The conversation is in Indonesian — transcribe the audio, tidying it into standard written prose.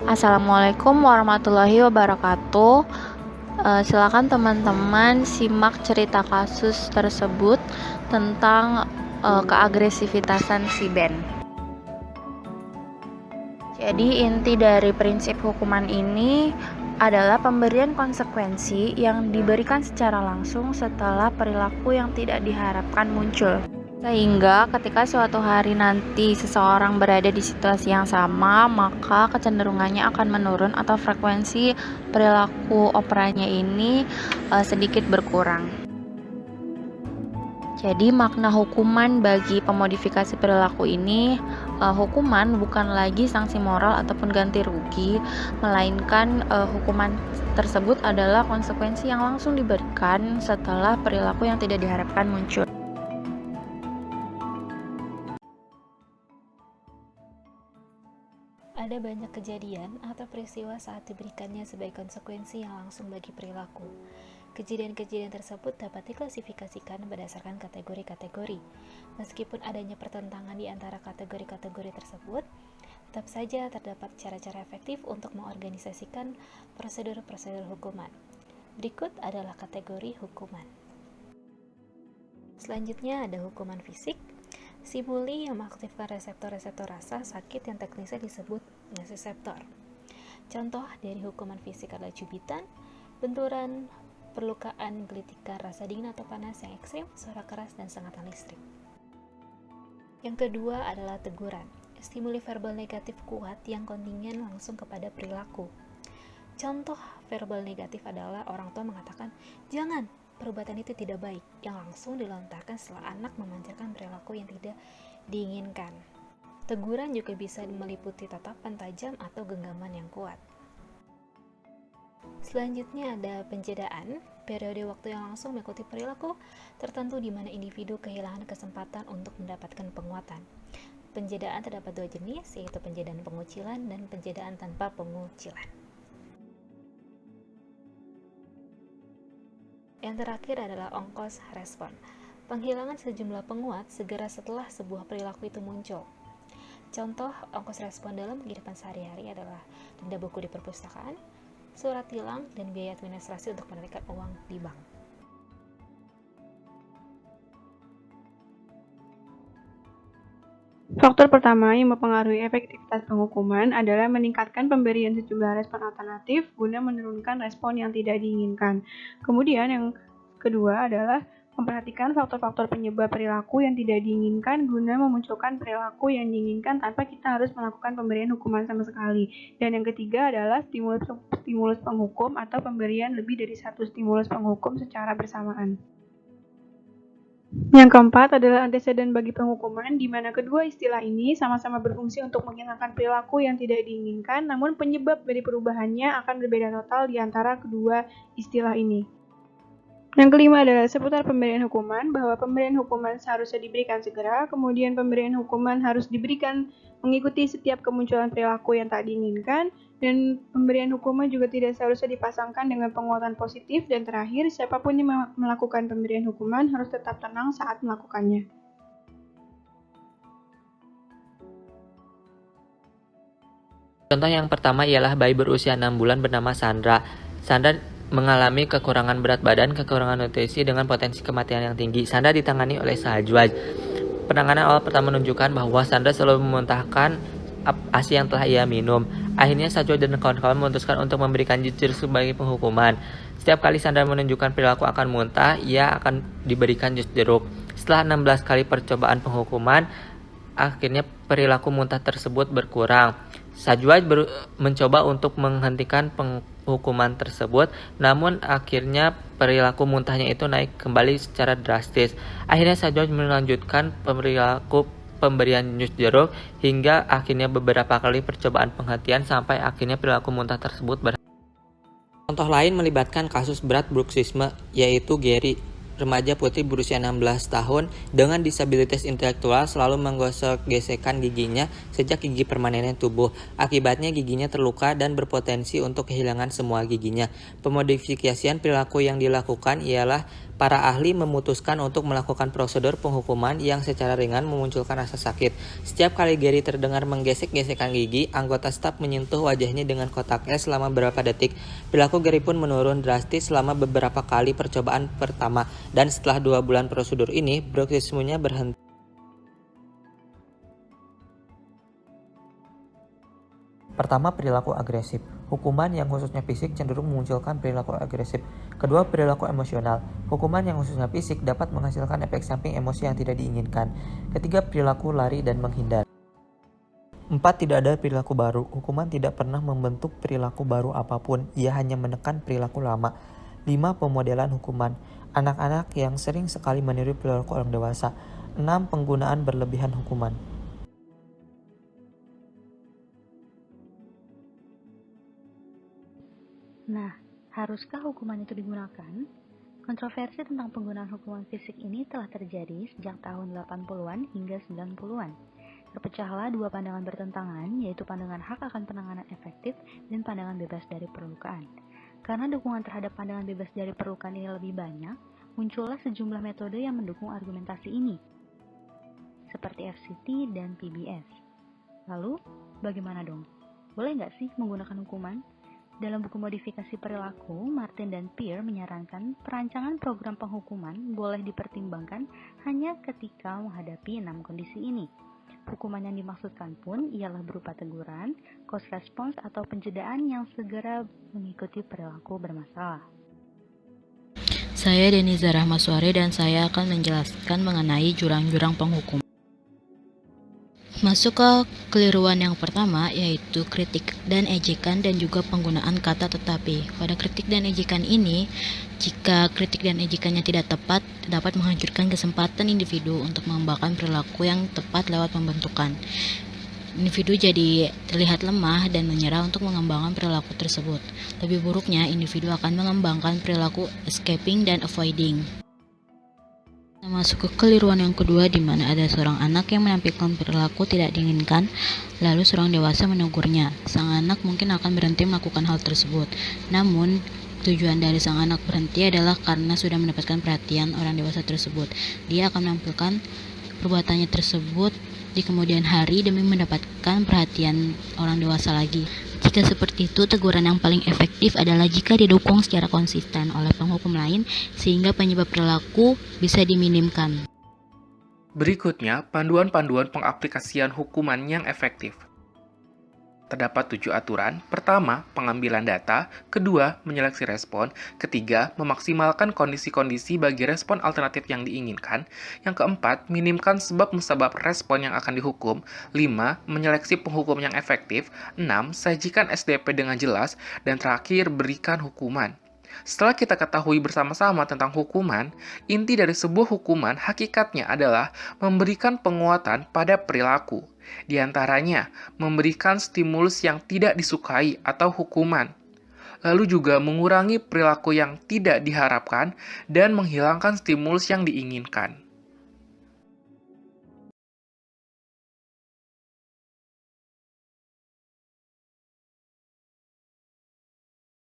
Assalamualaikum warahmatullahi wabarakatuh. Silakan teman-teman simak cerita kasus tersebut tentang keagresifitasan si Ben. Jadi inti dari prinsip hukuman ini adalah pemberian konsekuensi yang diberikan secara langsung setelah perilaku yang tidak diharapkan muncul. Sehingga ketika suatu hari nanti seseorang berada di situasi yang sama, maka kecenderungannya akan menurun atau frekuensi perilaku operannya ini sedikit berkurang. Jadi makna hukuman bagi pemodifikasi perilaku ini, hukuman bukan lagi sanksi moral ataupun ganti rugi, melainkan hukuman tersebut adalah konsekuensi yang langsung diberikan setelah perilaku yang tidak diharapkan muncul. Ada banyak kejadian atau peristiwa saat diberikannya sebagai konsekuensi yang langsung bagi perilaku. Kejadian-kejadian tersebut dapat diklasifikasikan berdasarkan kategori-kategori. Meskipun adanya pertentangan di antara kategori-kategori tersebut, tetap saja terdapat cara-cara efektif untuk mengorganisasikan prosedur-prosedur hukuman. Berikut adalah kategori hukuman. Selanjutnya ada hukuman fisik. Stimuli yang mengaktifkan reseptor-reseptor rasa sakit yang teknisnya disebut nociceptor. Contoh dari hukuman fisik adalah cubitan, benturan, perlukaan, gelitikan, rasa dingin atau panas yang ekstrim, suara keras, dan sengatan listrik. Yang kedua adalah teguran. Stimuli verbal negatif kuat yang kontingen langsung kepada perilaku. Contoh verbal negatif adalah orang tua mengatakan, "Jangan, perbuatan itu tidak baik," yang langsung dilontarkan setelah anak memancarkan perilaku yang tidak diinginkan. Teguran juga bisa meliputi tatapan tajam atau genggaman yang kuat. Selanjutnya ada penjedaan, periode waktu yang langsung mengikuti perilaku tertentu di mana individu kehilangan kesempatan untuk mendapatkan penguatan. Penjedaan terdapat dua jenis, yaitu penjedaan pengucilan dan penjedaan tanpa pengucilan. Yang terakhir adalah ongkos respon. Penghilangan sejumlah penguat segera setelah sebuah perilaku itu muncul. Contoh ongkos respon dalam kehidupan sehari-hari adalah denda buku di perpustakaan, surat tilang, dan biaya administrasi untuk menarikan uang di bank. Faktor pertama yang mempengaruhi efektivitas penghukuman adalah meningkatkan pemberian sejumlah respon alternatif guna menurunkan respon yang tidak diinginkan. Kemudian yang kedua adalah memperhatikan faktor-faktor penyebab perilaku yang tidak diinginkan guna memunculkan perilaku yang diinginkan tanpa kita harus melakukan pemberian hukuman sama sekali. Dan yang ketiga adalah stimulus penghukum atau pemberian lebih dari satu stimulus penghukum secara bersamaan. Yang keempat adalah anteseden bagi penghukuman, di mana kedua istilah ini sama-sama berfungsi untuk menghilangkan perilaku yang tidak diinginkan, namun penyebab dari perubahannya akan berbeda total di antara kedua istilah ini. Yang kelima adalah seputar pemberian hukuman, bahwa pemberian hukuman seharusnya diberikan segera, kemudian pemberian hukuman harus diberikan mengikuti setiap kemunculan perilaku yang tak diinginkan, dan pemberian hukuman juga tidak seharusnya dipasangkan dengan penguatan positif, dan terakhir, siapapun yang melakukan pemberian hukuman harus tetap tenang saat melakukannya. Contoh yang pertama ialah bayi berusia 6 bulan bernama Sandra. Sandra mengalami kekurangan berat badan, kekurangan nutrisi dengan potensi kematian yang tinggi. Sandra ditangani oleh Sajwaj. Penanganan awal pertama menunjukkan bahwa Sandra selalu memuntahkan ASI yang telah ia minum. Akhirnya Sajwaj dan kawan-kawan memutuskan untuk memberikan jus jeruk sebagai penghukuman. Setiap kali Sandra menunjukkan perilaku akan muntah, ia akan diberikan jus jeruk. Setelah 16 kali percobaan penghukuman, akhirnya perilaku muntah tersebut berkurang. Sajwaj mencoba untuk menghentikan penghukuman tersebut, namun akhirnya perilaku muntahnya itu naik kembali secara drastis. Akhirnya Sajwaj melanjutkan perilaku pemberian jus jeruk hingga akhirnya beberapa kali percobaan penghentian sampai akhirnya perilaku muntah tersebut berhasil. Contoh lain melibatkan kasus berat bruksisme, yaitu Gary. remaja putri berusia 16 tahun dengan disabilitas intelektual selalu menggosok-gesekkan giginya sejak gigi permanennya tubuh. Akibatnya giginya terluka dan berpotensi untuk kehilangan semua giginya. Pemodifikasian perilaku yang dilakukan ialah para ahli memutuskan untuk melakukan prosedur penghukuman yang secara ringan memunculkan rasa sakit. Setiap kali Gary terdengar menggesek-gesekkan gigi, anggota staf menyentuh wajahnya dengan kotak es selama beberapa detik. Perilaku Gary pun menurun drastis selama beberapa kali percobaan pertama. Dan setelah 2 bulan prosedur ini, bruxismenya berhenti. Pertama, perilaku agresif. Hukuman yang khususnya fisik cenderung memunculkan perilaku agresif. Kedua, perilaku emosional. Hukuman yang khususnya fisik dapat menghasilkan efek samping emosi yang tidak diinginkan. Ketiga, perilaku lari dan menghindar. 4. Tidak ada perilaku baru. Hukuman tidak pernah membentuk perilaku baru apapun. Ia hanya menekan perilaku lama. 5. Pemodelan hukuman. Anak-anak yang sering sekali meniru perilaku orang dewasa. 6. Penggunaan berlebihan hukuman. Nah, haruskah hukuman itu digunakan? Kontroversi tentang penggunaan hukuman fisik ini telah terjadi sejak tahun 80-an hingga 90-an. Terpecahlah 2 pandangan bertentangan, yaitu pandangan hak akan penanganan efektif dan pandangan bebas dari perlukaan. Karena dukungan terhadap pandangan bebas dari perlukaan ini lebih banyak, muncullah sejumlah metode yang mendukung argumentasi ini, seperti FCT dan PBS. Lalu, bagaimana dong? Boleh nggak sih menggunakan hukuman? Dalam buku modifikasi perilaku, Martin dan Peer menyarankan perancangan program penghukuman boleh dipertimbangkan hanya ketika menghadapi 6 kondisi ini. Hukuman yang dimaksudkan pun ialah berupa teguran, cost response atau penjedaan yang segera mengikuti perilaku bermasalah. Saya Deniza Rahmaswari dan saya akan menjelaskan mengenai jurang-jurang penghukuman. Masuk ke keliruan yang pertama, yaitu kritik dan ejekan dan juga penggunaan kata tetapi. Pada kritik dan ejekan ini, jika kritik dan ejekannya tidak tepat, dapat menghancurkan kesempatan individu untuk mengembangkan perilaku yang tepat lewat pembentukan. Individu jadi terlihat lemah dan menyerah untuk mengembangkan perilaku tersebut. Lebih buruknya, individu akan mengembangkan perilaku escaping dan avoiding. Masuk ke keliruan yang kedua, di mana ada seorang anak yang menampilkan perilaku tidak diinginkan, lalu seorang dewasa menegurnya. Sang anak mungkin akan berhenti melakukan hal tersebut. Namun, tujuan dari sang anak berhenti adalah karena sudah mendapatkan perhatian orang dewasa tersebut. Dia akan menampilkan perbuatannya tersebut di kemudian hari demi mendapatkan perhatian orang dewasa lagi. Jika seperti itu, teguran yang paling efektif adalah jika didukung secara konsisten oleh penghukum lain sehingga penyebab perilaku bisa diminimkan. Berikutnya, panduan-panduan pengaplikasian hukuman yang efektif. Terdapat 7 aturan. Pertama, pengambilan data. Kedua, menyeleksi respon. Ketiga, memaksimalkan kondisi-kondisi bagi respon alternatif yang diinginkan. Yang keempat, minimkan sebab-musabab respon yang akan dihukum. 5. Menyeleksi penghukum yang efektif. 6. Sajikan SDP dengan jelas. Dan terakhir, berikan hukuman. Setelah kita ketahui bersama-sama tentang hukuman, inti dari sebuah hukuman hakikatnya adalah memberikan penguatan pada perilaku. Di antaranya, memberikan stimulus yang tidak disukai atau hukuman, lalu juga mengurangi perilaku yang tidak diharapkan dan menghilangkan stimulus yang diinginkan.